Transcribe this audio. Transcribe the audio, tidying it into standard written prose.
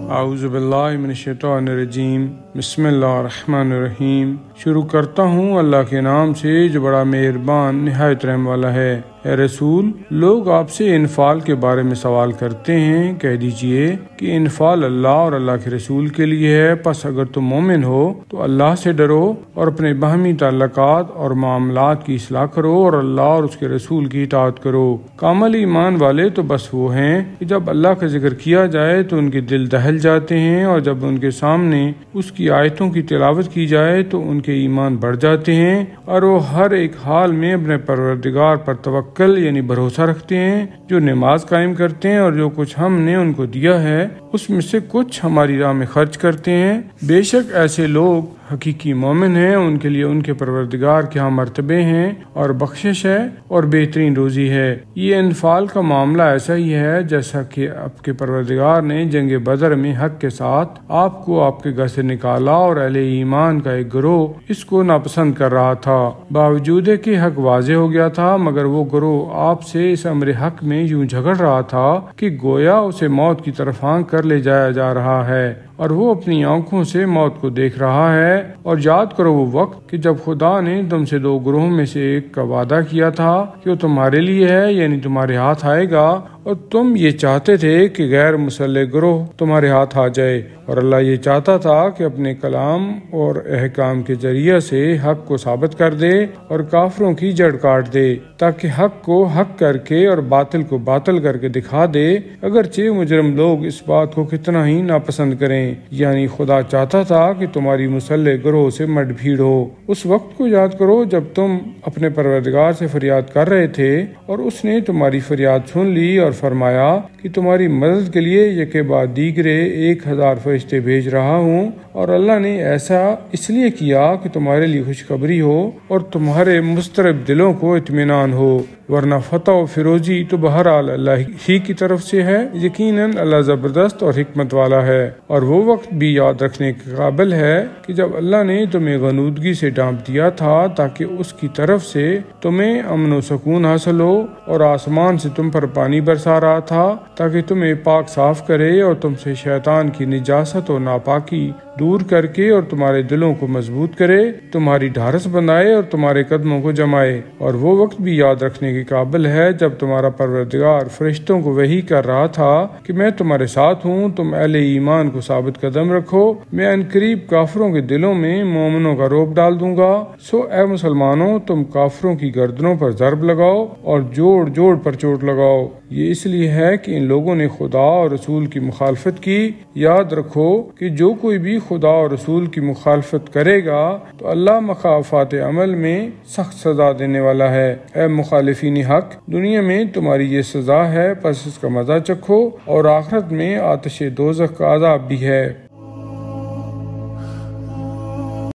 اعوذ باللہ من الشیطان الرجیم بسم اللہ الرحمن الرحیم۔ شروع کرتا ہوں اللہ کے نام سے جو بڑا مہربان نہایت رحم والا ہے۔ اے رسول، لوگ آپ سے انفال کے بارے میں سوال کرتے ہیں، کہہ دیجئے کہ انفال اللہ اور اللہ کے رسول کے لیے ہے، پس اگر تم مومن ہو تو اللہ سے ڈرو اور اپنے باہمی تعلقات اور معاملات کی اصلاح کرو اور اللہ اور اس کے رسول کی اطاعت کرو۔ کامل ایمان والے تو بس وہ ہیں کہ جب اللہ کا ذکر کیا جائے تو ان کے دل دہل جاتے ہیں، اور جب ان کے سامنے اس کی آیتوں کی تلاوت کی جائے تو ان کے ایمان بڑھ جاتے ہیں، اور وہ ہر ایک حال میں اپنے پروردگار پر توکل یعنی بھروسہ رکھتے ہیں، جو نماز قائم کرتے ہیں اور جو کچھ ہم نے ان کو دیا ہے اس میں سے کچھ ہماری راہ میں خرچ کرتے ہیں۔ بے شک ایسے لوگ حقیقی مومن ہیں، ان کے لیے ان کے پروردگار کے ہاں مرتبے ہیں اور بخشش ہے اور بہترین روزی ہے۔ یہ انفال کا معاملہ ایسا ہی ہے جیسا کہ آپ کے پروردگار نے جنگ بدر میں حق کے ساتھ آپ کو آپ کے گھر سے نکالا اور اہل ایمان کا ایک گروہ اس کو ناپسند کر رہا تھا، باوجود کہ حق واضح ہو گیا تھا، مگر وہ گروہ آپ سے اس امر حق میں یوں جھگڑ رہا تھا کہ گویا اسے موت کی طرف ہانک کر لے جایا جا رہا ہے، اور وہ اپنی آنکھوں سے موت کو دیکھ رہا ہے۔ اور یاد کرو وہ وقت کہ جب خدا نے تم سے دو گروہوں میں سے ایک کا وعدہ کیا تھا کہ وہ تمہارے لیے ہے، یعنی تمہارے ہاتھ آئے گا، اور تم یہ چاہتے تھے کہ غیر مسلح گروہ تمہارے ہاتھ آ جائے، اور اللہ یہ چاہتا تھا کہ اپنے کلام اور احکام کے ذریعے سے حق کو ثابت کر دے اور کافروں کی جڑ کاٹ دے، تاکہ حق کو حق کر کے اور باطل کو باطل کر کے دکھا دے، اگرچہ مجرم لوگ اس بات کو کتنا ہی ناپسند کریں۔ یعنی خدا چاہتا تھا کہ تمہاری مسلح گروہ سے مٹ بھیڑ ہو۔ اس وقت کو یاد کرو جب تم اپنے پروردگار سے فریاد کر رہے تھے اور اس نے تمہاری فریاد سن لی اور فرمایا کہ تمہاری مدد کے لیے یکے بعد دیگرے 1000 فرشتے بھیج رہا ہوں، اور اللہ نے ایسا اس لیے کیا کہ تمہارے لیے خوشخبری ہو اور تمہارے مضطرب دلوں کو اطمینان ہو، ورنہ فتح و فیروزی تو بہرحال اللہ ہی کی طرف سے ہے۔ یقیناً اللہ زبردست اور حکمت والا ہے۔ اور وہ وقت بھی یاد رکھنے کے قابل ہے کہ جب اللہ نے تمہیں غنودگی سے ڈانپ دیا تھا تاکہ اس کی طرف سے تمہیں امن و سکون حاصل ہو، اور آسمان سے تم پر پانی برسا رہا تھا تاکہ تمہیں پاک صاف کرے اور تم سے شیطان کی نجاست اور ناپاکی دور کر کے اور تمہارے دلوں کو مضبوط کرے، تمہاری ڈھارس بنائے اور تمہارے قدموں کو جمائے۔ اور وہ وقت بھی یاد رکھنے کے قابل ہے جب تمہارا پروردگار فرشتوں کو وحی کر رہا تھا کہ میں تمہارے ساتھ ہوں، تم اہل ایمان کو ثابت قدم رکھو، میں عنقریب کافروں کے دلوں میں مومنوں کا رعب ڈال دوں گا۔ سو اے مسلمانوں، تم کافروں کی گردنوں پر ضرب لگاؤ اور جوڑ جوڑ پر چوٹ لگاؤ۔ یہ اس لیے ہے کہ ان لوگوں نے خدا اور رسول کی مخالفت کی۔ یاد رکھو کہ جو کوئی بھی خدا اور رسول کی مخالفت کرے گا تو اللہ مخالفات عمل میں سخت سزا دینے والا ہے۔ اے مخالفین حق، دنیا میں تمہاری یہ سزا ہے، پس اس کا مزہ چکھو، اور آخرت میں آتش دوزخ کا عذاب بھی ہے۔